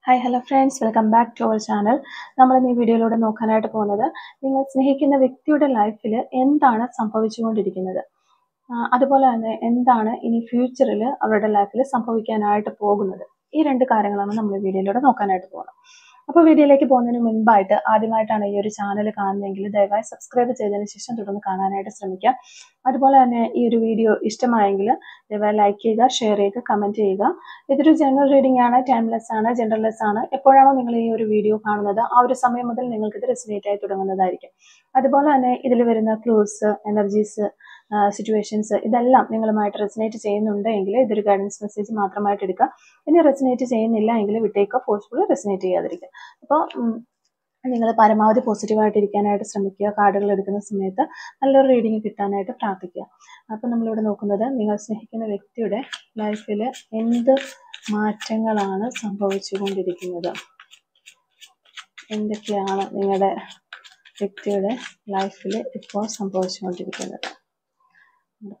Hi hello friends, welcome back to our channel. നമ്മൾ ഈ വീഡിയോയിലൂടെ നോക്കാനായിട്ട് പോകുന്നത് നിങ്ങൾ സ്നേഹിക്കുന്ന വ്യക്തിയുടെ ലൈഫിൽ എന്താണ് സംഭവിച്ചുകൊണ്ടിരിക്കുന്നത്, അതുപോലെ തന്നെ എന്താണ് ഇനി ഫ്യൂച്ചറിൽ അവരുടെ ലൈഫിൽ സംഭവിക്കാനായിട്ട് പോകുന്നത്. ഈ രണ്ട് കാര്യങ്ങളാണ് നമ്മൾ ഈ വീഡിയോയിലൂടെ നോക്കാനായിട്ട് പോകുന്നത്. അപ്പോൾ വീഡിയോയിലേക്ക് പോകുന്നതിന് മുൻപായിട്ട് ആദ്യമായിട്ടാണ് ഈ ഒരു ചാനൽ കാണുന്നതെങ്കിൽ ദയവായി സബ്സ്ക്രൈബ് ചെയ്തതിന് ശേഷം തുടർന്ന് കാണാനായിട്ട് ശ്രമിക്കുക. അതുപോലെ തന്നെ ഈ ഒരു വീഡിയോ ഇഷ്ടമായെങ്കിൽ ദയവായി ലൈക്ക് ചെയ്യുക, ഷെയർ ചെയ്യുക, കമൻറ്റ് ചെയ്യുക. ഇതൊരു ജനറൽ റീഡിംഗ് ആണ്, ടൈംലെസ് ആണ്, ജനറൽലെസ് ആണ്. എപ്പോഴാണോ നിങ്ങൾ ഈ ഒരു വീഡിയോ കാണുന്നത് ആ ഒരു സമയം മുതൽ നിങ്ങൾക്കിത് റെസിനേറ്റ് ആയി തുടങ്ങുന്നതായിരിക്കും. അതുപോലെ തന്നെ ഇതിൽ വരുന്ന ക്ലൂസ്, എനർജീസ്, സിറ്റുവേഷൻസ് ഇതെല്ലാം നിങ്ങളുമായിട്ട് റെസിനേറ്റ് ചെയ്യുന്നുണ്ടെങ്കിൽ ഇതൊരു ഗൈഡൻസ് മെസ്സേജ് മാത്രമായിട്ട് എടുക്കുക. ഇനി റെസിനേറ്റ് ചെയ്യുന്നില്ല എങ്കിൽ വിട്ടേക്കുക, ഫോഴ്സ്ഫുള്ളി റെസിനേറ്റ് ചെയ്യാതിരിക്കുക. അപ്പോൾ നിങ്ങൾ പരമാവധി പോസിറ്റീവായിട്ട് ഇരിക്കാനായിട്ട് ശ്രമിക്കുക. കാർഡുകൾ എടുക്കുന്ന സമയത്ത് നല്ലൊരു റീഡിങ് കിട്ടാനായിട്ട് പ്രാർത്ഥിക്കുക. അപ്പോൾ നമ്മളിവിടെ നോക്കുന്നത് നിങ്ങൾ സ്നേഹിക്കുന്ന വ്യക്തിയുടെ ലൈഫിൽ എന്ത് മാറ്റങ്ങളാണ് സംഭവിച്ചുകൊണ്ടിരിക്കുന്നത്, എന്തൊക്കെയാണ് നിങ്ങളുടെ വ്യക്തിയുടെ ലൈഫിൽ ഇപ്പോൾ സംഭവിച്ചുകൊണ്ടിരിക്കുന്നത്,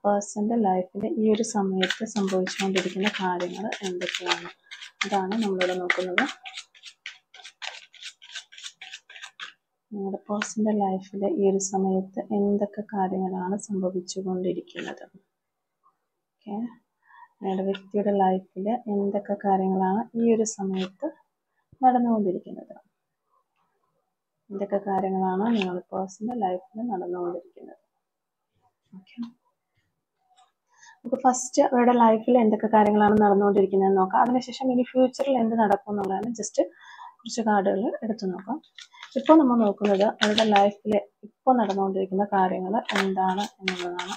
പേഴ്സൻ്റെ ലൈഫിൽ ഈ ഒരു സമയത്ത് സംഭവിച്ചുകൊണ്ടിരിക്കുന്ന കാര്യങ്ങൾ എന്തൊക്കെയാണ്, അതാണ് നമ്മളിവിടെ നോക്കുന്നത്. നിങ്ങളുടെ പേഴ്സൻ്റെ ലൈഫിൽ ഈ ഒരു സമയത്ത് എന്തൊക്കെ കാര്യങ്ങളാണ് സംഭവിച്ചുകൊണ്ടിരിക്കുന്നത്. ഓക്കെ, നിങ്ങളുടെ വ്യക്തിയുടെ ലൈഫിൽ എന്തൊക്കെ കാര്യങ്ങളാണ് ഈ ഒരു സമയത്ത് നടന്നുകൊണ്ടിരിക്കുന്നത്, എന്തൊക്കെ കാര്യങ്ങളാണ് നിങ്ങളുടെ പേഴ്സൻ്റെ ലൈഫിൽ നടന്നുകൊണ്ടിരിക്കുന്നത്. ഓക്കെ, നമുക്ക് ഫസ്റ്റ് അവരുടെ ലൈഫിൽ എന്തൊക്കെ കാര്യങ്ങളാണ് നടന്നുകൊണ്ടിരിക്കുന്നതെന്ന് നോക്കാം. അതിനുശേഷം ഇനി ഫ്യൂച്ചറിൽ എന്ത് നടക്കും എന്നുള്ളതാണ് ജസ്റ്റ് കുറച്ച് കാർഡുകൾ എടുത്തു നോക്കാം. ഇപ്പോൾ നമ്മൾ നോക്കുന്നത് അവരുടെ ലൈഫിൽ ഇപ്പോൾ നടന്നുകൊണ്ടിരിക്കുന്ന കാര്യങ്ങൾ എന്താണ് എന്നുള്ളതാണ്.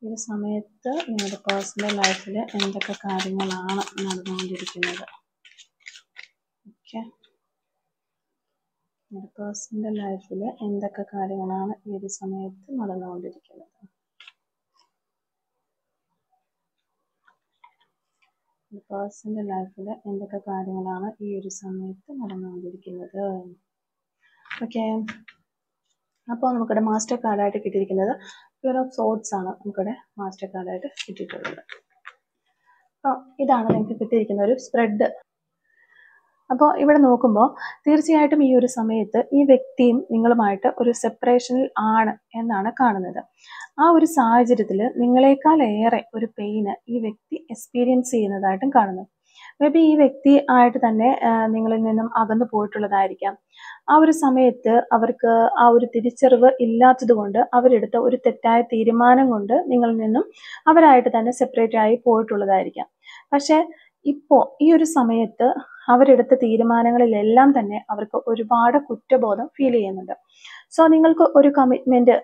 ഈ സമയത്ത് നിങ്ങളുടെ പേഴ്സണൽ ലൈഫിൽ എന്തൊക്കെ കാര്യങ്ങളാണ് നടന്നുകൊണ്ടിരിക്കുന്നത്. ഓക്കെ, നിങ്ങളുടെ പേഴ്സണൽ ലൈഫിൽ എന്തൊക്കെ കാര്യങ്ങളാണ് ഈ ഒരു സമയത്ത് നടന്നുകൊണ്ടിരിക്കുന്നത്. പേഴ്സണൽ ലൈഫിൽ എന്തൊക്കെ കാര്യങ്ങളാണ് ഈ ഒരു സമയത്ത് നടന്നുകൊണ്ടിരിക്കുന്നത്. ഓക്കെ, അപ്പോൾ നമുക്കിവിടെ മാസ്റ്റർ കാർഡായിട്ട് കിട്ടിയിരിക്കുന്നത് പ്യൂർ ഓഫ് സോർഡ്സ് ആണ്. നമുക്കിവിടെ മാസ്റ്റർ കാർഡായിട്ട് കിട്ടിയിട്ടുള്ളത്. അപ്പോൾ ഇതാണ് നിങ്ങൾക്ക് കിട്ടിയിരിക്കുന്ന ഒരു സ്പ്രെഡ്. അപ്പോൾ ഇവിടെ നോക്കുമ്പോൾ തീർച്ചയായിട്ടും ഈ ഒരു സമയത്ത് ഈ വ്യക്തിയും നിങ്ങളുമായിട്ട് ഒരു സെപ്പറേഷനിൽ ആണ് എന്നാണ് കാണുന്നത്. ആ ഒരു സാഹചര്യത്തിൽ നിങ്ങളെക്കാൾ ഏറെ ഒരു പെയിന് ഈ വ്യക്തി എക്സ്പീരിയൻസ് ചെയ്യുന്നതായിട്ടും കാണുന്നു. മേ ബി ഈ വ്യക്തി ആയിട്ട് തന്നെ നിങ്ങളിൽ നിന്നും അകന്നു പോയിട്ടുള്ളതായിരിക്കാം. ആ ഒരു സമയത്ത് അവർക്ക് ആ ഒരു തിരിച്ചറിവ് ഇല്ലാത്തത് കൊണ്ട് അവരെടുത്ത ഒരു തെറ്റായ തീരുമാനം കൊണ്ട് നിങ്ങളിൽ നിന്നും അവരായിട്ട് തന്നെ സെപ്പറേറ്റ് ആയി പോയിട്ടുള്ളതായിരിക്കാം. പക്ഷെ ഇപ്പോൾ ഈ ഒരു സമയത്ത് അവരെടുത്ത തീരുമാനങ്ങളിലെല്ലാം തന്നെ അവർക്ക് ഒരുപാട് കുറ്റബോധം ഫീൽ ചെയ്യുന്നുണ്ട്. സോ നിങ്ങൾക്ക് ഒരു കമ്മിറ്റ്മെന്റ്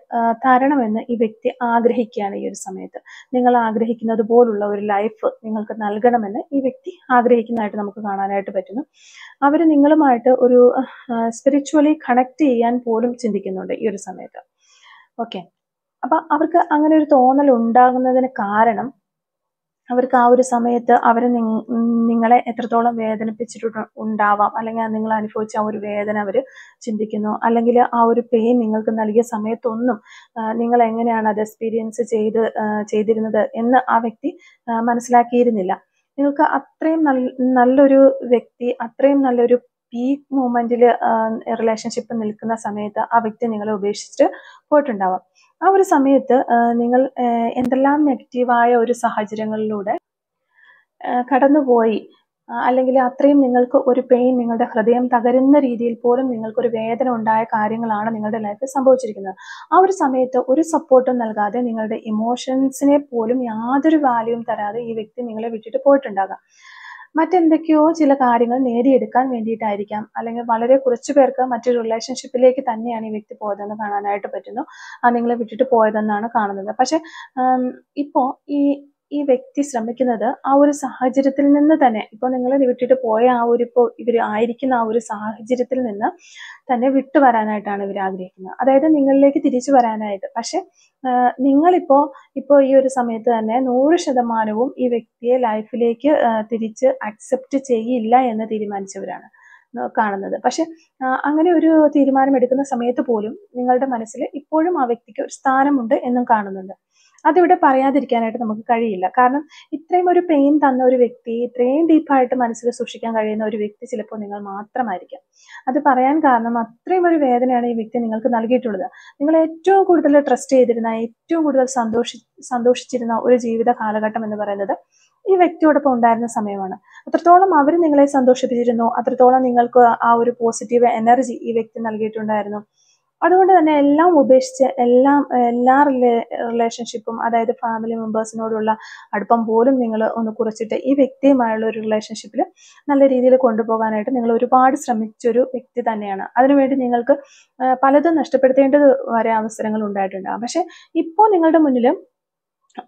തരണമെന്ന് ഈ വ്യക്തി ആഗ്രഹിക്കുകയാണ്. ഈ ഒരു സമയത്ത് നിങ്ങൾ ആഗ്രഹിക്കുന്നത് പോലുള്ള ഒരു ലൈഫ് നിങ്ങൾക്ക് നൽകണമെന്ന് ഈ വ്യക്തി ആഗ്രഹിക്കുന്നതായിട്ട് നമുക്ക് കാണാനായിട്ട് പറ്റുന്നു. അവർ നിങ്ങളുമായിട്ട് ഒരു സ്പിരിച്വലി കണക്ട് ചെയ്യാൻ പോലും ചിന്തിക്കുന്നുണ്ട് ഈ ഒരു സമയത്ത്. ഓക്കെ, അപ്പൊ അവർക്ക് അങ്ങനെ ഒരു തോന്നൽ ഉണ്ടാകുന്നതിന് കാരണം അവർക്ക് ആ ഒരു സമയത്ത് അവർ നിങ്ങളെ എത്രത്തോളം വേദനിപ്പിച്ചിട്ടുണ്ടാവാം, അല്ലെങ്കിൽ നിങ്ങൾ അനുഭവിച്ച ആ ഒരു വേദന അവർ ചിന്തിക്കുന്നു, അല്ലെങ്കിൽ ആ ഒരു പെയിൻ നിങ്ങൾക്ക് നൽകിയ സമയത്തൊന്നും നിങ്ങൾ എങ്ങനെയാണ് അത് എക്സ്പീരിയൻസ് ചെയ്തിരുന്നത് എന്ന് ആ വ്യക്തി മനസ്സിലാക്കിയിരുന്നില്ല. നിങ്ങൾക്ക് അത്രയും നല്ലൊരു വ്യക്തി, അത്രയും നല്ലൊരു പീക്ക് മൂമെന്റിൽ റിലേഷൻഷിപ്പ് നിൽക്കുന്ന സമയത്ത് ആ വ്യക്തി നിങ്ങളെ ഉപേക്ഷിച്ചിട്ട് പോയിട്ടുണ്ടാവാം. ആ ഒരു സമയത്ത് നിങ്ങൾ എന്തെല്ലാം നെഗറ്റീവായ ഒരു സാഹചര്യങ്ങളിലൂടെ കടന്നുപോയി, അല്ലെങ്കിൽ അത്രയും നിങ്ങൾക്ക് ഒരു പെയിൻ, നിങ്ങളുടെ ഹൃദയം തകരുന്ന രീതിയിൽ പോലും നിങ്ങൾക്കൊരു വേദന ഉണ്ടായ കാര്യങ്ങളാണ് നിങ്ങളുടെ ലൈഫിൽ സംഭവിച്ചിരിക്കുന്നത്. ആ ഒരു സമയത്ത് ഒരു സപ്പോർട്ടും നൽകാതെ നിങ്ങളുടെ ഇമോഷൻസിനെ പോലും യാതൊരു വാല്യൂവും തരാതെ ഈ വ്യക്തി നിങ്ങളെ വിട്ടിട്ട് പോയിട്ടുണ്ടാകാം. മറ്റെന്തൊക്കെയോ ചില കാര്യങ്ങൾ നേടിയെടുക്കാൻ വേണ്ടിയിട്ടായിരിക്കാം, അല്ലെങ്കിൽ വളരെ കുറച്ചു പേർക്ക് മറ്റൊരു റിലേഷൻഷിപ്പിലേക്ക് തന്നെയാണ് ഈ വ്യക്തി പോയതെന്ന് കാണാനായിട്ട് പറ്റുന്നു. നിങ്ങളെ വിട്ടിട്ട് പോയതെന്നാണ് കാണുന്നത്. പക്ഷെ ഇപ്പോൾ ഈ വ്യക്തി ശ്രമിക്കുന്നത് ആ ഒരു സാഹചര്യത്തിൽ നിന്ന് തന്നെ, ഇപ്പോൾ നിങ്ങളെ വിട്ടിട്ട് പോയ ആ ഒരു ഇവർ ആയിരിക്കുന്ന ആ ഒരു സാഹചര്യത്തിൽ നിന്ന് തന്നെ വിട്ടുവരാനായിട്ടാണ് ഇവർ ആഗ്രഹിക്കുന്നത്. അതായത് നിങ്ങളിലേക്ക് തിരിച്ചു വരാനായിട്ട്. പക്ഷെ നിങ്ങളിപ്പോൾ ഈ ഒരു സമയത്ത് തന്നെ 100% ഈ വ്യക്തിയെ ലൈഫിലേക്ക് തിരിച്ച് അക്സെപ്റ്റ് ചെയ്യില്ല എന്ന് തീരുമാനിച്ചവരാണ് കാണുന്നത്. പക്ഷെ അങ്ങനെ ഒരു തീരുമാനം എടുക്കുന്ന സമയത്ത് പോലും നിങ്ങളുടെ മനസ്സിൽ ഇപ്പോഴും ആ വ്യക്തിക്ക് ഒരു സ്ഥാനമുണ്ട് എന്നും കാണുന്നുണ്ട്. അതിവിടെ പറയാതിരിക്കാനായിട്ട് നമുക്ക് കഴിയില്ല. കാരണം ഇത്രയും ഒരു പെയിൻ തന്ന ഒരു വ്യക്തി, ഇത്രയും ഡീപ്പായിട്ട് മനസ്സിൽ സൂക്ഷിക്കാൻ കഴിയുന്ന ഒരു വ്യക്തി ചിലപ്പോൾ നിങ്ങൾ മാത്രമായിരിക്കാം. അത് പറയാൻ കാരണം അത്രയും ഒരു വേദനയാണ് ഈ വ്യക്തി നിങ്ങൾക്ക് നൽകിയിട്ടുള്ളത്. നിങ്ങൾ ഏറ്റവും കൂടുതൽ ട്രസ്റ്റ് ചെയ്തിരുന്ന, ഏറ്റവും കൂടുതൽ സന്തോഷിച്ചിരുന്ന ഒരു ജീവിത കാലഘട്ടം എന്ന് പറയുന്നത് ഈ വ്യക്തിയോടൊപ്പം ഉണ്ടായിരുന്ന സമയമാണ്. അത്രത്തോളം അവർ നിങ്ങളെ സന്തോഷിപ്പിച്ചിരുന്നു, അത്രത്തോളം നിങ്ങൾക്ക് ആ ഒരു പോസിറ്റീവ് എനർജി ഈ വ്യക്തി നൽകിയിട്ടുണ്ടായിരുന്നു. അതുകൊണ്ട് തന്നെ എല്ലാം ഉപേക്ഷിച്ച് എല്ലാ റിലേഷൻഷിപ്പും, അതായത് ഫാമിലി മെമ്പേഴ്സിനോടുള്ള അടുപ്പം പോലും നിങ്ങൾ ഒന്ന് കുറച്ചിട്ട് ഈ വ്യക്തിയുമായുള്ള ഒരു റിലേഷൻഷിപ്പിൽ നല്ല രീതിയിൽ കൊണ്ടുപോകാനായിട്ട് നിങ്ങൾ ഒരുപാട് ശ്രമിച്ചൊരു വ്യക്തി തന്നെയാണ്. അതിനുവേണ്ടി നിങ്ങൾക്ക് പലതും നഷ്ടപ്പെടുത്തേണ്ടത് വരെ അവസരങ്ങൾ ഉണ്ടായിട്ടുണ്ടാകും. പക്ഷെ ഇപ്പോൾ നിങ്ങളുടെ മുന്നിൽ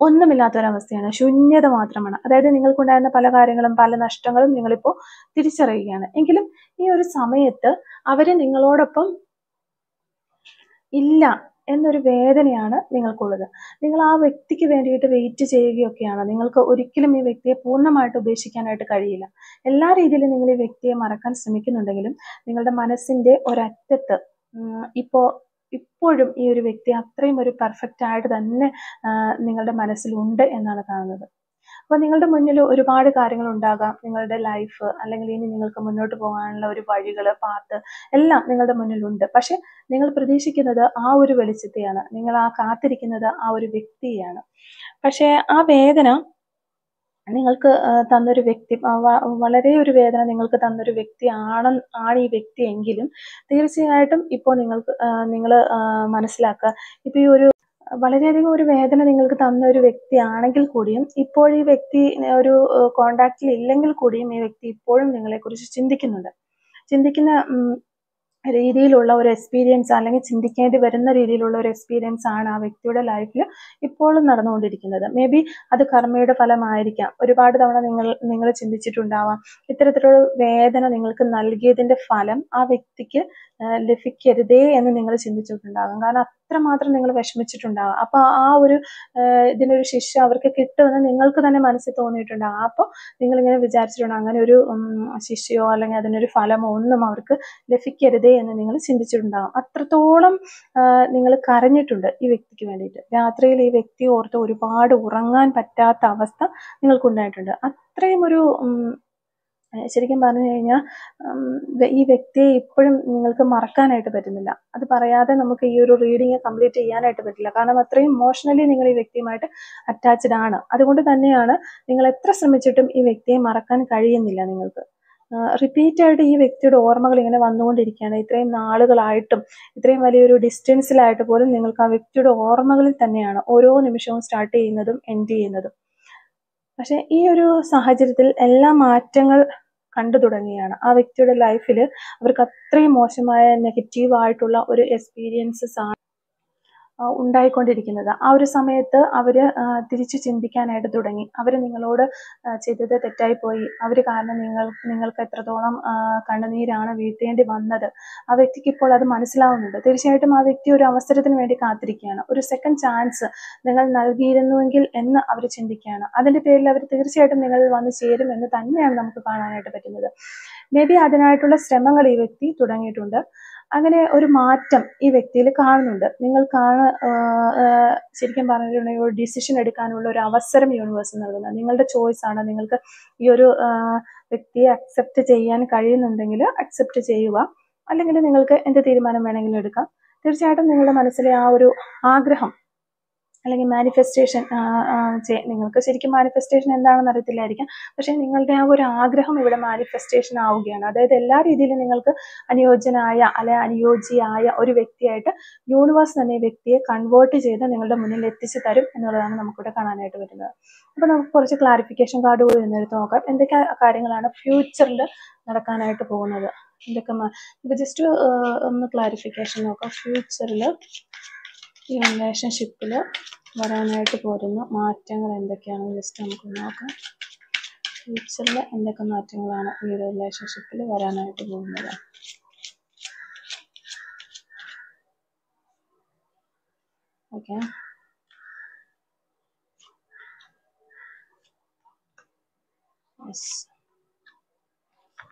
ഒന്നുമില്ലാത്തൊരവസ്ഥയാണ്, ശൂന്യത മാത്രമാണ്. അതായത് നിങ്ങൾക്കുണ്ടായിരുന്ന പല കാര്യങ്ങളും, പല നഷ്ടങ്ങളും നിങ്ങളിപ്പോൾ തിരിച്ചറിയുകയാണ്. എങ്കിലും ഈ ഒരു സമയത്ത് അവര് നിങ്ങളോടൊപ്പം ഇല്ല എന്നൊരു വേദനയാണ് നിങ്ങൾക്കുള്ളത്. നിങ്ങൾ ആ വ്യക്തിക്ക് വേണ്ടിയിട്ട് വെയിറ്റ് ചെയ്യുകയൊക്കെയാണ്. നിങ്ങൾക്ക് ഒരിക്കലും ഈ വ്യക്തിയെ പൂർണ്ണമായിട്ട് ഉപേക്ഷിക്കാനായിട്ട് കഴിയില്ല. എല്ലാ രീതിയിലും നിങ്ങൾ ഈ വ്യക്തിയെ മറക്കാൻ ശ്രമിക്കുന്നുണ്ടെങ്കിലും നിങ്ങളുടെ മനസ്സിന്റെ ഒരറ്റത്ത് ഇപ്പോഴും ഈ ഒരു വ്യക്തി അത്രയും ഒരു പെർഫെക്റ്റ് ആയിട്ട് തന്നെ നിങ്ങളുടെ മനസ്സിലുണ്ട് എന്നാണ് കാണുന്നത്. അപ്പോൾ നിങ്ങളുടെ മുന്നിൽ ഒരുപാട് കാര്യങ്ങൾ ഉണ്ടാകാം. നിങ്ങളുടെ ലൈഫ്, അല്ലെങ്കിൽ ഇനി നിങ്ങൾക്ക് മുന്നോട്ട് പോകാനുള്ള ഒരു വഴികൾ, പാത്ത് എല്ലാം നിങ്ങളുടെ മുന്നിലുണ്ട്. പക്ഷെ നിങ്ങൾ പ്രതീക്ഷിക്കുന്നത് ആ ഒരു വെളിച്ചത്തെയാണ്, നിങ്ങൾ കാത്തിരിക്കുന്നത് ആ ഒരു വ്യക്തിയെയാണ്. പക്ഷെ ആ വേദന നിങ്ങൾക്ക് തന്നൊരു വ്യക്തി, വളരെ ഒരു വേദന നിങ്ങൾക്ക് തന്നൊരു വ്യക്തി ആണ് ഈ വ്യക്തി എങ്കിലും തീർച്ചയായിട്ടും ഇപ്പോൾ നിങ്ങൾ മനസ്സിലാക്കുക, ഇപ്പൊ ഈ ഒരു വളരെയധികം ഒരു വേദന നിങ്ങൾക്ക് തന്ന ഒരു വ്യക്തി ആണെങ്കിൽ കൂടിയും, ഇപ്പോൾ ഈ വ്യക്തി ഒരു കോണ്ടാക്റ്റിൽ ഇല്ലെങ്കിൽ കൂടിയും ഈ വ്യക്തി ഇപ്പോഴും നിങ്ങളെക്കുറിച്ച് ചിന്തിക്കുന്ന രീതിയിലുള്ള ഒരു എക്സ്പീരിയൻസ്, അല്ലെങ്കിൽ ചിന്തിക്കേണ്ടി വരുന്ന രീതിയിലുള്ള ഒരു എക്സ്പീരിയൻസ് ആണ് ആ വ്യക്തിയുടെ ലൈഫിൽ ഇപ്പോഴും നടന്നുകൊണ്ടിരിക്കുന്നത്. മേ ബി അത് കർമ്മയുടെ ഫലമായിരിക്കാം. ഒരുപാട് തവണ നിങ്ങൾ ചിന്തിച്ചിട്ടുണ്ടാവാം, ഇത്തരത്തിലുള്ള വേദന നിങ്ങൾക്ക് നൽകിയതിന്റെ ഫലം ആ വ്യക്തിക്ക് ലഭിക്കരുതേ എന്ന് നിങ്ങൾ ചിന്തിച്ചിട്ടുണ്ടാകും. കാരണം അത്രമാത്രം നിങ്ങൾ വിഷമിച്ചിട്ടുണ്ടാകും. അപ്പൊ ആ ഒരു ഇതിനൊരു ശിക്ഷ അവർക്ക് കിട്ടുമെന്ന് നിങ്ങൾക്ക് തന്നെ മനസ്സിൽ തോന്നിയിട്ടുണ്ടാകും. അപ്പോൾ നിങ്ങളിങ്ങനെ വിചാരിച്ചിട്ടുണ്ടാകും, അങ്ങനെ ഒരു ശിക്ഷയോ അല്ലെങ്കിൽ അതിനൊരു ഫലമോ ഒന്നും അവർക്ക് ലഭിക്കരുതേ എന്ന് നിങ്ങൾ ചിന്തിച്ചിട്ടുണ്ടാകും. അത്രത്തോളം നിങ്ങൾ കരഞ്ഞിട്ടുണ്ട് ഈ വ്യക്തിക്ക് വേണ്ടിയിട്ട്. രാത്രിയിൽ ഈ വ്യക്തി ഓർത്ത് ഒരുപാട് ഉറങ്ങാൻ പറ്റാത്ത അവസ്ഥ നിങ്ങൾക്കുണ്ടായിട്ടുണ്ട്. അത്രയും ഒരു ശരിക്കും പറഞ്ഞു കഴിഞ്ഞാൽ ഈ വ്യക്തിയെ ഇപ്പോഴും നിങ്ങൾക്ക് മറക്കാനായിട്ട് പറ്റുന്നില്ല. അത് പറയാതെ നമുക്ക് ഈ ഒരു റീഡിങ് കംപ്ലീറ്റ് ചെയ്യാനായിട്ട് പറ്റില്ല. കാരണം അത്രയും ഇമോഷണലി നിങ്ങൾ ഈ വ്യക്തിയുമായിട്ട് അറ്റാച്ച്ഡ് ആണ്. അതുകൊണ്ട് തന്നെയാണ് നിങ്ങൾ എത്ര ശ്രമിച്ചിട്ടും ഈ വ്യക്തിയെ മറക്കാൻ കഴിയുന്നില്ല നിങ്ങൾക്ക്. റിപ്പീറ്റായിട്ട് ഈ വ്യക്തിയുടെ ഓർമ്മകൾ ഇങ്ങനെ വന്നുകൊണ്ടിരിക്കുകയാണ്. ഇത്രയും നാളുകളായിട്ടും, ഇത്രയും വലിയൊരു ഡിസ്റ്റൻസിലായിട്ട് പോലും നിങ്ങൾക്ക് ആ വ്യക്തിയുടെ ഓർമ്മകളിൽ തന്നെയാണ് ഓരോ നിമിഷവും സ്റ്റാർട്ട് ചെയ്യുന്നതും എൻഡ് ചെയ്യുന്നതും. പക്ഷെ ഈ ഒരു സാഹചര്യത്തിൽ എല്ലാ മാറ്റങ്ങൾ കണ്ടു തുടങ്ങിയാണ്. ആ വ്യക്തിയുടെ ലൈഫിൽ അവർക്ക് അത്രയും മോശമായ നെഗറ്റീവായിട്ടുള്ള ഒരു എക്സ്പീരിയൻസസ് ആണ് ഉണ്ടായിക്കൊണ്ടിരിക്കുന്നത്. ആ ഒരു സമയത്ത് അവർ തിരിച്ചു ചിന്തിക്കാനായിട്ട് തുടങ്ങി. അവർ നിങ്ങളോട് ചെയ്തത് തെറ്റായിപ്പോയി, അവർ കാരണം നിങ്ങൾക്ക് എത്രത്തോളം കണ്ണുനീരാണ് വീഴ്ത്തേണ്ടി വന്നത്. ആ വ്യക്തിക്ക് ഇപ്പോൾ അത് മനസ്സിലാവുന്നുണ്ട്. തീർച്ചയായിട്ടും ആ വ്യക്തി ഒരു അവസരത്തിന് വേണ്ടി കാത്തിരിക്കുകയാണ്. ഒരു സെക്കൻഡ് ചാൻസ് നിങ്ങൾ നൽകിയിരുന്നുവെങ്കിൽ എന്ന് അവർ ചിന്തിക്കുകയാണ്. അതിൻ്റെ പേരിൽ അവർ തീർച്ചയായിട്ടും നിങ്ങളിൽ വന്ന് ചേരും എന്ന് തന്നെയാണ് നമുക്ക് കാണാനായിട്ട് പറ്റുന്നത്. മേ ബി അതിനായിട്ടുള്ള ശ്രമങ്ങൾ ഈ വ്യക്തി തുടങ്ങിയിട്ടുണ്ട്. അങ്ങനെ ഒരു മാറ്റം ഈ വ്യക്തിയിൽ കാണുന്നുണ്ട്. ശരിക്കും പറഞ്ഞിട്ടുണ്ടെങ്കിൽ ഒരു ഡിസിഷൻ എടുക്കാനുള്ള ഒരു അവസരം യൂണിവേഴ്സ് നൽകുന്നത് നിങ്ങളുടെ ചോയ്സ് ആണ്. നിങ്ങൾക്ക് ഈ ഒരു വ്യക്തിയെ അക്സെപ്റ്റ് ചെയ്യാൻ കഴിയുന്നുണ്ടെങ്കിൽ അക്സെപ്റ്റ് ചെയ്യുക, അല്ലെങ്കിൽ നിങ്ങൾക്ക് എന്ത് തീരുമാനം വേണമെങ്കിലും എടുക്കാം. തീർച്ചയായിട്ടും നിങ്ങളുടെ മനസ്സിലെ ആ ഒരു ആഗ്രഹം അല്ലെങ്കിൽ മാനിഫെസ്റ്റേഷൻ, നിങ്ങൾക്ക് ശരിക്കും മാനിഫെസ്റ്റേഷൻ എന്താണെന്ന് അറിയത്തില്ലായിരിക്കാം. പക്ഷെ നിങ്ങളുടെ ആ ഒരു ആഗ്രഹം ഇവിടെ മാനിഫെസ്റ്റേഷൻ ആവുകയാണ്. അതായത് എല്ലാ രീതിയിലും നിങ്ങൾക്ക് അനുയോജ്യനായ അല്ലെങ്കിൽ അനുയോജ്യയായ ഒരു വ്യക്തിയായിട്ട് യൂണിവേഴ്സ് തന്നെ ഈ വ്യക്തിയെ കൺവേർട്ട് ചെയ്ത് നിങ്ങളുടെ മുന്നിൽ എത്തിച്ചു തരും എന്നുള്ളതാണ് നമുക്കിവിടെ കാണാനായിട്ട് പറ്റുന്നത്. അപ്പോൾ നമുക്ക് കുറച്ച് ക്ലാരിഫിക്കേഷൻ കാർഡ് കൂടി എന്നെടുത്ത് നോക്കാം. എന്തൊക്കെ കാര്യങ്ങളാണ് ഫ്യൂച്ചറിൽ നടക്കാനായിട്ട് പോകുന്നത്, എന്തൊക്കെ ഇത് ജസ്റ്റ് ഒന്ന് ക്ലാരിഫിക്കേഷൻ നോക്കാം. ഫ്യൂച്ചറിൽ ഈ റിലേഷൻഷിപ്പിൽ വരാനായിട്ട് പോരുന്ന മാറ്റങ്ങൾ എന്തൊക്കെയാണെന്ന് ജസ്റ്റ് നമുക്ക് നോക്കാം. ഫ്യൂച്ചറിൽ എന്തൊക്കെ മാറ്റങ്ങളാണ് ഈ ഒരു റിലേഷൻഷിപ്പിൽ വരാനായിട്ട് പോകുന്നത്. ഓക്കെ,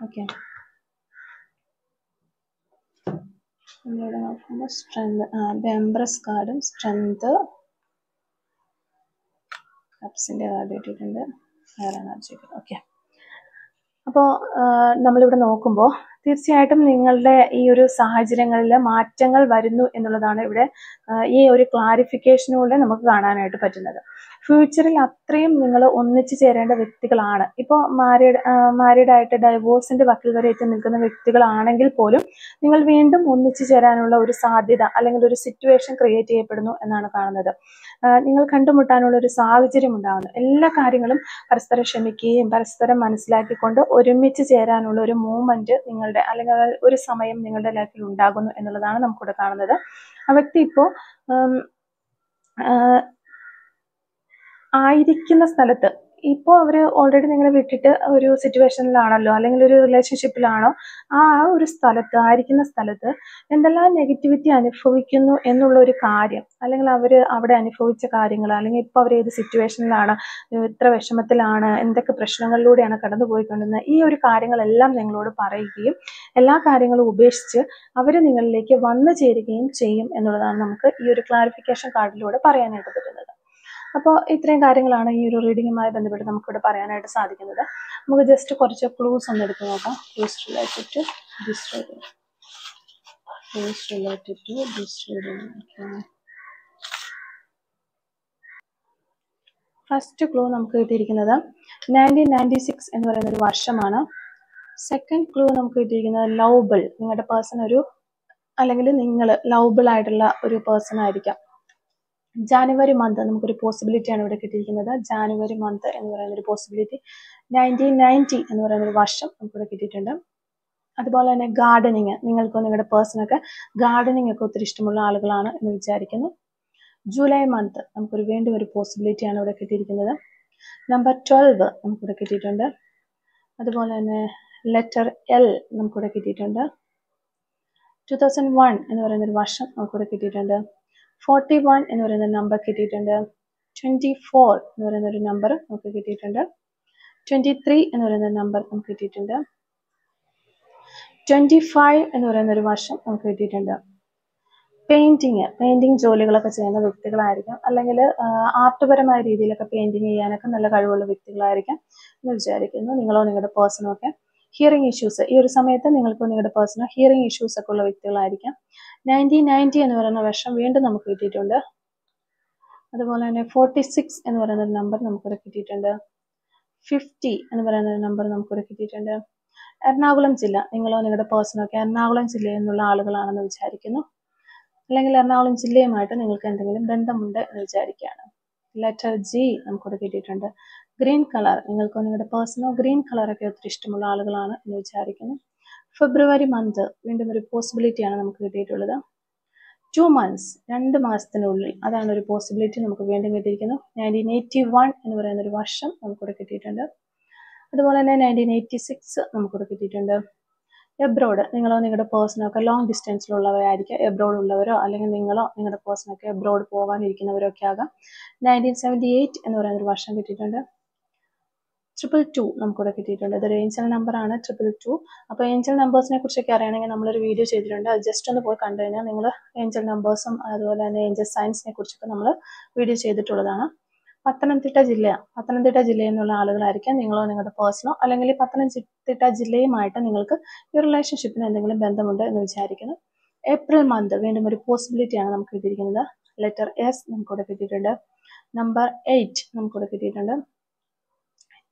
ഓക്കെ, നമ്മളിവിടെ നോക്കുമ്പോൾ സ്ട്രെങ്ത്, എംപ്രസ് കാർഡും സ്ട്രെങ്ത്, കപ്സിൻ്റെ കാർഡ് കിട്ടിയിട്ടുണ്ട്, ഫയർ എനർജി. ഓക്കെ, അപ്പോൾ നമ്മളിവിടെ നോക്കുമ്പോൾ തീർച്ചയായിട്ടും നിങ്ങളുടെ ഈ ഒരു സാഹചര്യങ്ങളിൽ മാറ്റങ്ങൾ വരുന്നു എന്നുള്ളതാണ് ഇവിടെ ഈ ഒരു ക്ലാരിഫിക്കേഷനിലൂടെ നമുക്ക് കാണാനായിട്ട് പറ്റുന്നത്. ഫ്യൂച്ചറിൽ അത്രയും നിങ്ങൾ ഒന്നിച്ചു ചേരേണ്ട വ്യക്തികളാണ്. ഇപ്പോൾ മാരീഡായിട്ട് ഡൈവോഴ്സിന്റെ വക്കിൽ വരെ എത്തി നിൽക്കുന്ന വ്യക്തികളാണെങ്കിൽ പോലും നിങ്ങൾ വീണ്ടും ഒന്നിച്ചു ചേരാനുള്ള ഒരു സാധ്യത അല്ലെങ്കിൽ ഒരു സിറ്റുവേഷൻ ക്രിയേറ്റ് ചെയ്യപ്പെടുന്നു എന്നാണ് കാണുന്നത്. നിങ്ങൾ കണ്ടുമുട്ടാനുള്ള ഒരു സാഹചര്യം ഉണ്ടാകുന്നു. എല്ലാ കാര്യങ്ങളും പരസ്പരം ക്ഷമിക്കുകയും പരസ്പരം മനസ്സിലാക്കിക്കൊണ്ട് ഒരുമിച്ച് ചേരാനുള്ള ഒരു മൂവ്മെന്റ് നിങ്ങളുടെ അല്ലെങ്കിൽ ഒരു സമയം നിങ്ങളുടെ ലൈഫിൽ ഉണ്ടാകുന്നു എന്നുള്ളതാണ് നമുക്കിവിടെ കാണുന്നത്. ആ വ്യക്തി ഇപ്പോൾ ആയിരിക്കുന്ന സ്ഥലത്ത് ഇപ്പോൾ അവർ ഓൾറെഡി നിങ്ങളെ വിട്ടിട്ട് ഒരു സിറ്റുവേഷനിലാണല്ലോ അല്ലെങ്കിൽ ഒരു റിലേഷൻഷിപ്പിലാണോ, ആ ഒരു സ്ഥലത്ത് ആയിരിക്കുന്ന സ്ഥലത്ത് എന്തെല്ലാം നെഗറ്റിവിറ്റി അനുഭവിക്കുന്നു എന്നുള്ള ഒരു കാര്യം, അല്ലെങ്കിൽ അവർ അവിടെ അനുഭവിച്ച കാര്യങ്ങൾ, അല്ലെങ്കിൽ ഇപ്പോൾ അവർ ഏത് സിറ്റുവേഷനിലാണ്, എത്ര വിഷമത്തിലാണ്, എന്തൊക്കെ പ്രശ്നങ്ങളിലൂടെയാണ് കടന്നുപോയിക്കൊണ്ടിരുന്നത്, ഈ ഒരു കാര്യങ്ങളെല്ലാം നിങ്ങളോട് പറയുകയും എല്ലാ കാര്യങ്ങളും ഉപേക്ഷിച്ച് അവർ നിങ്ങളിലേക്ക് വന്നു ചേരുകയും ചെയ്യും എന്നുള്ളതാണ് നമുക്ക് ഈ ഒരു ക്ലാരിഫിക്കേഷൻ കാർഡിലൂടെ പറയാനായിട്ട് പറ്റുന്നത്. അപ്പോൾ ഇത്രയും കാര്യങ്ങളാണ് ഈ ഒരു റീഡിങ്ങുമായി ബന്ധപ്പെട്ട് നമുക്കിവിടെ പറയാനായിട്ട് സാധിക്കുന്നത്. നമുക്ക് ജസ്റ്റ് കുറച്ച് ക്ലൂസ് ഒന്ന് എടുത്ത് നോക്കാം. Clues related to this reading. First clue നമുക്ക് കിട്ടിയിരിക്കുന്നത് 1996 എന്ന് പറയുന്ന ഒരു വർഷമാണ്. സെക്കൻഡ് ക്ലൂ നമുക്ക് കിട്ടിയിരിക്കുന്നത് ലവബിൾ, നിങ്ങളുടെ പേഴ്സൺ ഒരു അല്ലെങ്കിൽ നിങ്ങൾ ലവബിൾ ആയിട്ടുള്ള ഒരു പേഴ്സൺ ആയിരിക്കാം. ജാനുവരി മന്ത് നമുക്കൊരു പോസിബിലിറ്റിയാണ് ഇവിടെ കിട്ടിയിരിക്കുന്നത്. ജാനുവരി മന്ത് എന്ന് പറയുന്ന ഒരു പോസിബിലിറ്റി. 1990 എന്ന് പറയുന്ന ഒരു വർഷം നമുക്കിവിടെ കിട്ടിയിട്ടുണ്ട്. അതുപോലെ തന്നെ ഗാർഡനിങ്, നിങ്ങൾക്കോ നിങ്ങളുടെ പേഴ്സണൊക്കെ ഗാർഡനിങ് ഒക്കെ ഒത്തിരി ഇഷ്ടമുള്ള ആളുകളാണ് എന്ന് വിചാരിക്കുന്നു. ജൂലൈ മന്ത് നമുക്കൊരു വീണ്ടും ഒരു പോസിബിലിറ്റിയാണ് ഇവിടെ കിട്ടിയിരിക്കുന്നത്. നമ്പർ 12 നമുക്കിവിടെ കിട്ടിയിട്ടുണ്ട്. അതുപോലെ തന്നെ ലെറ്റർ L നമുക്കിവിടെ കിട്ടിയിട്ടുണ്ട്. 2001 എന്ന് പറയുന്ന ഒരു വർഷം നമുക്കിവിടെ കിട്ടിയിട്ടുണ്ട്. 41 എന്ന് പറയുന്ന നമ്പർ കിട്ടിയിട്ടുണ്ട്. 24 എന്ന് പറയുന്ന ഒരു നമ്പർ നമുക്ക് കിട്ടിയിട്ടുണ്ട്. 23 എന്ന് പറയുന്ന നമ്പർ നമുക്ക് കിട്ടിയിട്ടുണ്ട്. 25 എന്ന് പറയുന്ന ഒരു വർഷം നമുക്ക് കിട്ടിയിട്ടുണ്ട്. പെയിന്റിങ് ജോലികളൊക്കെ ചെയ്യുന്ന വ്യക്തികളായിരിക്കാം, അല്ലെങ്കിൽ ആർട്ട്പരമായ രീതിയിലൊക്കെ പെയിന്റിങ് ചെയ്യാനൊക്കെ നല്ല കഴിവുള്ള വ്യക്തികളായിരിക്കാം എന്ന് വിചാരിക്കുന്നു. നിങ്ങളോ നിങ്ങളുടെ പേഴ്സണോ ഒക്കെ ഹിയറിംഗ് ഇഷ്യൂസ്, ഈ ഒരു സമയത്ത് നിങ്ങൾക്കോ നിങ്ങളുടെ പേഴ്സണോ ഹിയറിംഗ് ഇഷ്യൂസ് ഒക്കെ ഉള്ള വ്യക്തികളായിരിക്കാം. 1990 എന്ന് പറയുന്ന വർഷം വീണ്ടും നമുക്ക് കിട്ടിയിട്ടുണ്ട്. അതുപോലെ തന്നെ 46 എന്ന് പറയുന്ന ഒരു നമ്പർ നമുക്കിവിടെ കിട്ടിയിട്ടുണ്ട്. 50 എന്ന് പറയുന്ന ഒരു നമ്പർ നമുക്കിവിടെ കിട്ടിയിട്ടുണ്ട്. എറണാകുളം ജില്ല, നിങ്ങളോ നിങ്ങളുടെ പേഴ്സണോ ഒക്കെ എറണാകുളം ജില്ലയിൽ നിന്നുള്ള ആളുകളാണെന്ന് വിചാരിക്കുന്നു, അല്ലെങ്കിൽ എറണാകുളം ജില്ലയുമായിട്ട് നിങ്ങൾക്ക് എന്തെങ്കിലും ബന്ധമുണ്ട് എന്ന് വിചാരിക്കുകയാണ്. ലെറ്റർ G നമുക്കിവിടെ കിട്ടിയിട്ടുണ്ട്. ഗ്രീൻ കളർ, നിങ്ങൾക്കോ നിങ്ങളുടെ പേഴ്സണോ ഗ്രീൻ കളറൊക്കെ ഒത്തിരി ഇഷ്ടമുള്ള ആളുകളാണ് എന്ന് വിചാരിക്കുന്നു. ഫെബ്രുവരി മന്ത് വീണ്ടും ഒരു പോസിബിലിറ്റിയാണ് നമുക്ക് കിട്ടിയിട്ടുള്ളത്. 2 months, 2 മാസത്തിനുള്ളിൽ, അതാണ് ഒരു പോസിബിലിറ്റി നമുക്ക് വീണ്ടും കിട്ടിയിരിക്കുന്നു. 1981 എന്ന് പറയുന്ന ഒരു വർഷം നമുക്കിവിടെ കിട്ടിയിട്ടുണ്ട്. അതുപോലെ തന്നെ 1986 നമുക്കിവിടെ കിട്ടിയിട്ടുണ്ട്. എബ്രോഡ്, നിങ്ങളോ നിങ്ങളുടെ പേഴ്സണോ ഒക്കെ ലോങ് ഡിസ്റ്റൻസിലുള്ളവരായിരിക്കും. എബ്രോഡ് ഉള്ളവരോ അല്ലെങ്കിൽ നിങ്ങളോ നിങ്ങളുടെ പേഴ്സണൊക്കെ എബ്രോഡ് പോകാനിരിക്കുന്നവരോ ഒക്കെ ആകാം. 1978 എന്ന് പറയുന്ന ഒരു വർഷം കിട്ടിയിട്ടുണ്ട്. 222 നമുക്കിവിടെ കിട്ടിയിട്ടുണ്ട്. ഇതൊരു ഏഞ്ചൽ നമ്പറാണ് 222. അപ്പോൾ ഏഞ്ചൽ നമ്പേഴ്സിനെ കുറിച്ചൊക്കെ അറിയണമെങ്കിൽ നമ്മളൊരു വീഡിയോ ചെയ്തിട്ടുണ്ട്. അത് ജസ്റ്റ് ഒന്ന് പോയി കണ്ടു കഴിഞ്ഞാൽ നിങ്ങൾ ഏഞ്ചൽ നമ്പേഴ്സും അതുപോലെ തന്നെ ഏഞ്ചൽ സയൻസിനെ കുറിച്ചൊക്കെ നമ്മൾ വീഡിയോ ചെയ്തിട്ടുള്ളതാണ്. പത്തനംതിട്ട ജില്ലയിൽ നിന്നുള്ള ആളുകളായിരിക്കാം നിങ്ങളോ നിങ്ങളുടെ പേഴ്സണോ, അല്ലെങ്കിൽ പത്തനംതിട്ട ജില്ലയുമായിട്ട് നിങ്ങൾക്ക് ഈ റിലേഷൻഷിപ്പിന് എന്തെങ്കിലും ബന്ധമുണ്ട് എന്ന് വിചാരിക്കുന്നു. ഏപ്രിൽ മന്ത് വീണ്ടും ഒരു പോസിബിലിറ്റിയാണ് നമുക്ക് കിട്ടിയിരിക്കുന്നത്. ലെറ്റർ S നമുക്കിവിടെ കിട്ടിയിട്ടുണ്ട്. നമ്പർ 8 നമുക്കിവിടെ കിട്ടിയിട്ടുണ്ട്.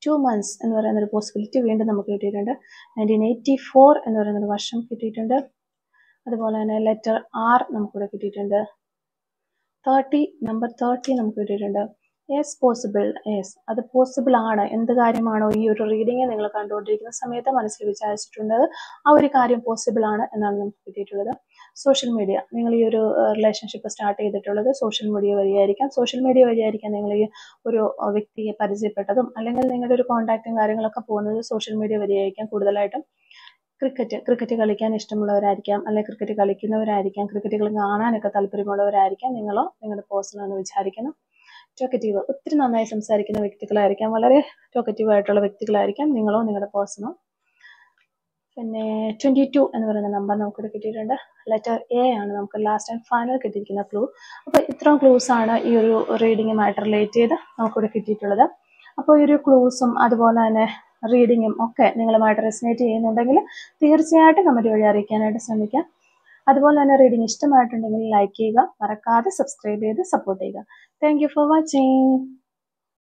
2 months എന്ന് പറയുന്ന ഒരു പോസിബിലിറ്റി വീണ്ടും നമുക്ക് കിട്ടിയിട്ടുണ്ട്. 1984 എന്ന് പറയുന്ന ഒരു വർഷം കിട്ടിയിട്ടുണ്ട്. അതുപോലെ തന്നെ ലെറ്റർ R നമുക്കിവിടെ കിട്ടിയിട്ടുണ്ട്. നമ്പർ 30 നമുക്ക് കിട്ടിയിട്ടുണ്ട്. യെസ് പോസിബിൾ, യെസ് അത് പോസിബിൾ ആണ്. എന്ത് കാര്യമാണോ ഈ ഒരു റീഡിങ് നിങ്ങൾ കണ്ടുകൊണ്ടിരിക്കുന്ന സമയത്ത് മനസ്സിൽ വിചാരിച്ചിട്ടുള്ളത് ആ ഒരു കാര്യം പോസിബിൾ ആണ് എന്നാണ് നമുക്ക് കിട്ടിയിട്ടുള്ളത്. സോഷ്യൽ മീഡിയ, നിങ്ങൾ ഈ ഒരു റിലേഷൻഷിപ്പ് സ്റ്റാർട്ട് ചെയ്തിട്ടുള്ളത് സോഷ്യൽ മീഡിയ വഴിയായിരിക്കാം. നിങ്ങൾ ഈ ഒരു വ്യക്തിയെ പരിചയപ്പെട്ടതും അല്ലെങ്കിൽ നിങ്ങളുടെ ഒരു കോൺടാക്റ്റും കാര്യങ്ങളൊക്കെ പോകുന്നത് സോഷ്യൽ മീഡിയ വഴിയായിരിക്കാം. കൂടുതലായിട്ടും ക്രിക്കറ്റ് കളിക്കാൻ ഇഷ്ടമുള്ളവരായിരിക്കാം, അല്ലെങ്കിൽ ക്രിക്കറ്റ് കളിക്കുന്നവരായിരിക്കാം, ക്രിക്കറ്റ് കളി കാണാനൊക്കെ താല്പര്യമുള്ളവരായിരിക്കാം നിങ്ങളോ നിങ്ങളുടെ പേഴ്സണോ എന്ന് വിചാരിക്കുന്നു. ടോക്കറ്റീവ്, ഒത്തിരി നന്നായി സംസാരിക്കുന്ന വ്യക്തികളായിരിക്കാം, വളരെ ടോക്കറ്റീവ് ആയിട്ടുള്ള വ്യക്തികളായിരിക്കാം നിങ്ങളോ നിങ്ങളുടെ പേഴ്സണോ. പിന്നെ 22 എന്ന് പറയുന്ന നമ്പർ നമുക്കിവിടെ കിട്ടിയിട്ടുണ്ട്. ലെറ്റർ എ ആണ് നമുക്ക് ലാസ്റ്റ് ആൻഡ് ഫൈനൽ കിട്ടിയിരിക്കുന്ന ക്ലൂ. അപ്പോൾ ഇത്രയും ക്ലൂസ് ആണ് ഈ ഒരു റീഡിങ്ങുമായിട്ട് റിലേറ്റ് ചെയ്ത് നമുക്കിവിടെ കിട്ടിയിട്ടുള്ളത്. അപ്പോൾ ഈ ഒരു ക്ലൂസും അതുപോലെ തന്നെ റീഡിങ്ങും ഒക്കെ നിങ്ങളുമായിട്ട് റെസിനേറ്റ് ചെയ്യുന്നുണ്ടെങ്കിൽ തീർച്ചയായിട്ടും കമൻറ്റ് വഴി അറിയിക്കാനായിട്ട് ശ്രമിക്കാം. അതുപോലെ തന്നെ റീഡിങ് ഇഷ്ടമായിട്ടുണ്ടെങ്കിൽ ലൈക്ക് ചെയ്യുക, മറക്കാതെ സബ്സ്ക്രൈബ് ചെയ്ത് സപ്പോർട്ട് ചെയ്യുക. Thank you for watching.